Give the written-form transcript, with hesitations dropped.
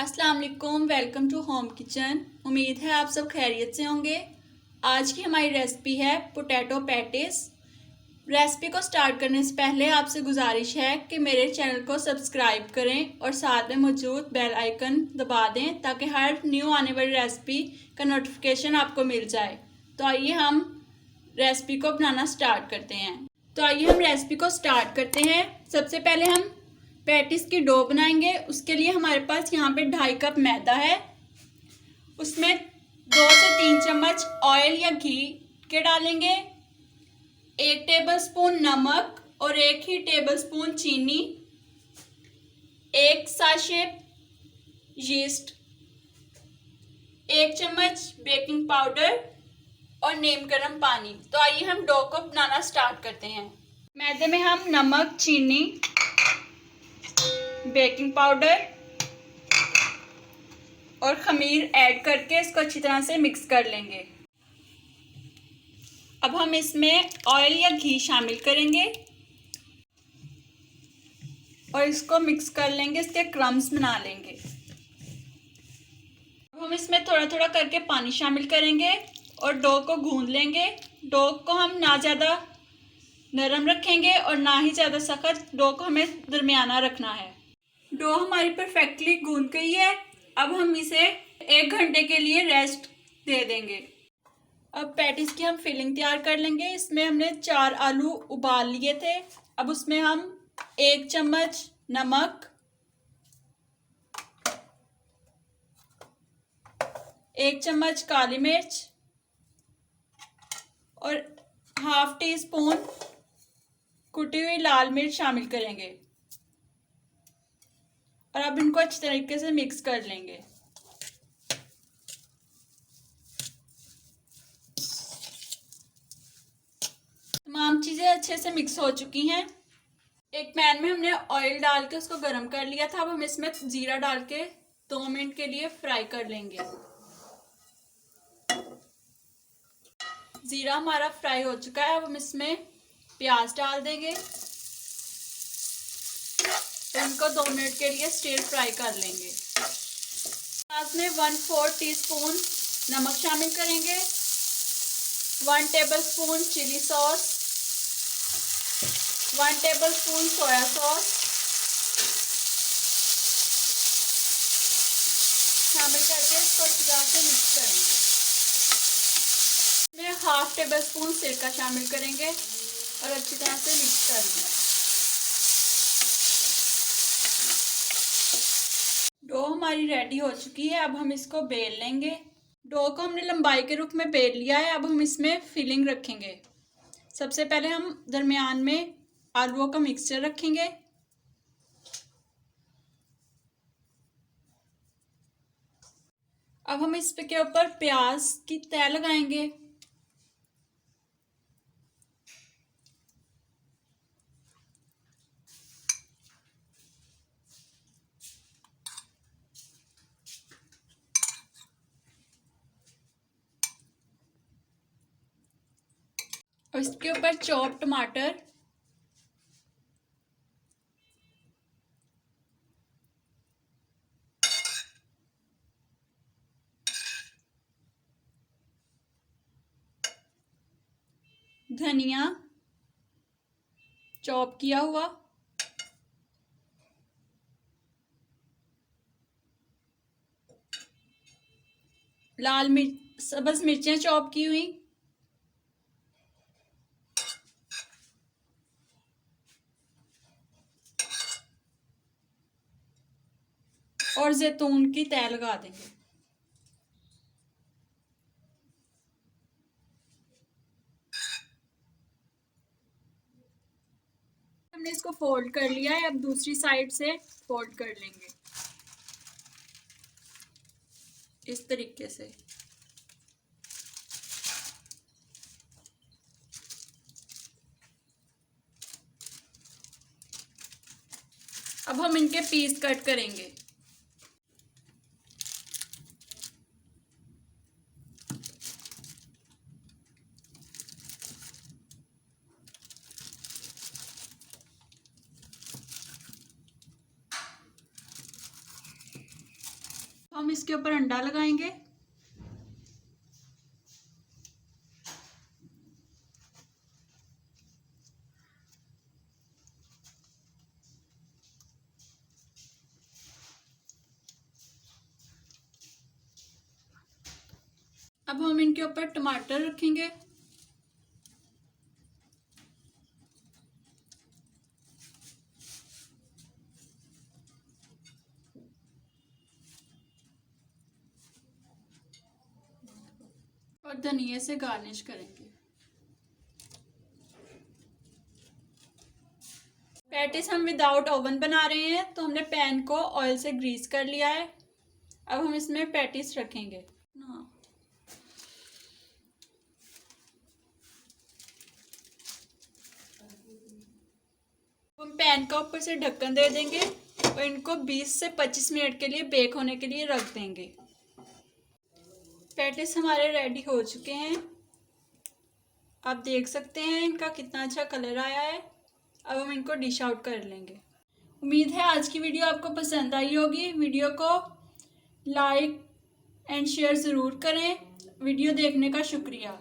अस्सलाम वालेकुम, welcome to home kitchen. उम्मीद है आप सब खैरियत से होंगे। आज की हमारी रेसिपी है पोटैटो पैटिस। रेसिपी को स्टार्ट करने से पहले आपसे गुजारिश है कि मेरे चैनल को सब्सक्राइब करें और साथ में मौजूद बेल आइकन दबा दें ताकि हर न्यू आने वाली रेसिपी का नोटिफिकेशन आपको मिल जाए। तो आइए हम रेसिपी को बनाना स्टार्ट करते हैं। सबसे पहले हम पैटिस की डो बनाएंगे। उसके लिए हमारे पास यहाँ पे 2.5 कप मैदा है। उसमें 2 से 3 चम्मच ऑयल या घी के डालेंगे, 1 टेबलस्पून नमक और 1 ही टेबलस्पून चीनी, 1 साशे यीस्ट, 1 चम्मच बेकिंग पाउडर और नीम गर्म पानी। तो आइए हम डो को बनाना स्टार्ट करते हैं। मैदे में हम नमक, चीनी, बेकिंग पाउडर और खमीर ऐड करके इसको अच्छी तरह से मिक्स कर लेंगे। अब हम इसमें ऑयल या घी शामिल करेंगे और इसको मिक्स कर लेंगे, इसके क्रम्स बना लेंगे। अब हम इसमें थोड़ा थोड़ा करके पानी शामिल करेंगे और डो को गूंद लेंगे। डो को हम ना ज़्यादा नरम रखेंगे और ना ही ज़्यादा सख्त। डो को हमें दरमियाना रखना है। डो हमारी परफेक्टली गूंद गई है। अब हम इसे 1 घंटे के लिए रेस्ट दे देंगे। अब पैटिस की हम फिलिंग तैयार कर लेंगे। इसमें हमने 4 आलू उबाल लिए थे। अब उसमें हम 1 चम्मच नमक, 1 चम्मच काली मिर्च और ½ टीस्पून कुटी हुई लाल मिर्च शामिल करेंगे और अब इनको अच्छी तरीके से मिक्स कर लेंगे। तमाम चीज़ें अच्छे से मिक्स हो चुकी हैं। एक पैन में हमने ऑयल डाल के उसको गर्म कर लिया था। अब हम इसमें जीरा डाल के 2 मिनट के लिए फ्राई कर लेंगे। जीरा हमारा फ्राई हो चुका है। अब हम इसमें प्याज डाल देंगे, इनको 2 मिनट के लिए स्टिर फ्राई कर लेंगे। प्याज में 1/4 टीस्पून नमक शामिल करेंगे, 1 tablespoon chilli sauce, 1 tablespoon soya sauce शामिल करके इसको अच्छी तरह से मिक्स करेंगे। इसमें ½ टेबलस्पून सिरका शामिल करेंगे और अच्छी तरह से मिक्स कर लेंगे। डो हमारी रेडी हो चुकी है। अब हम इसको बेल लेंगे। डो को हमने लंबाई के रूप में बेल लिया है। अब हम इसमें फिलिंग रखेंगे। सबसे पहले हम दरमियान में आलूओं का मिक्सचर रखेंगे। अब हम इसके ऊपर प्याज की तह लगाएंगे। और इसके ऊपर चॉप टमाटर, धनिया चॉप किया हुआ, लाल मिर्च, सब्ज मिर्चें चॉप की हुई और जैतून की तह लगा देंगे। हमने इसको फोल्ड कर लिया है। अब दूसरी साइड से फोल्ड कर लेंगे इस तरीके से। अब हम इनके पीस कट करेंगे। हम इसके ऊपर अंडा लगाएंगे। अब हम इनके ऊपर टमाटर रखेंगे। और धनिया से गार्निश करेंगे। पैटिस हम विदाउट ओवन बना रहे हैं, तो हमने पैन को ऑयल से ग्रीस कर लिया है। अब हम इसमें पैटिस रखेंगे। हम पैन का ऊपर से ढक्कन दे देंगे और इनको 20 से 25 मिनट के लिए बेक होने के लिए रख देंगे। पैटिस हमारे रेडी हो चुके हैं। आप देख सकते हैं इनका कितना अच्छा कलर आया है। अब हम इनको डिश आउट कर लेंगे। उम्मीद है आज की वीडियो आपको पसंद आई होगी। वीडियो को लाइक एंड शेयर ज़रूर करें। वीडियो देखने का शुक्रिया।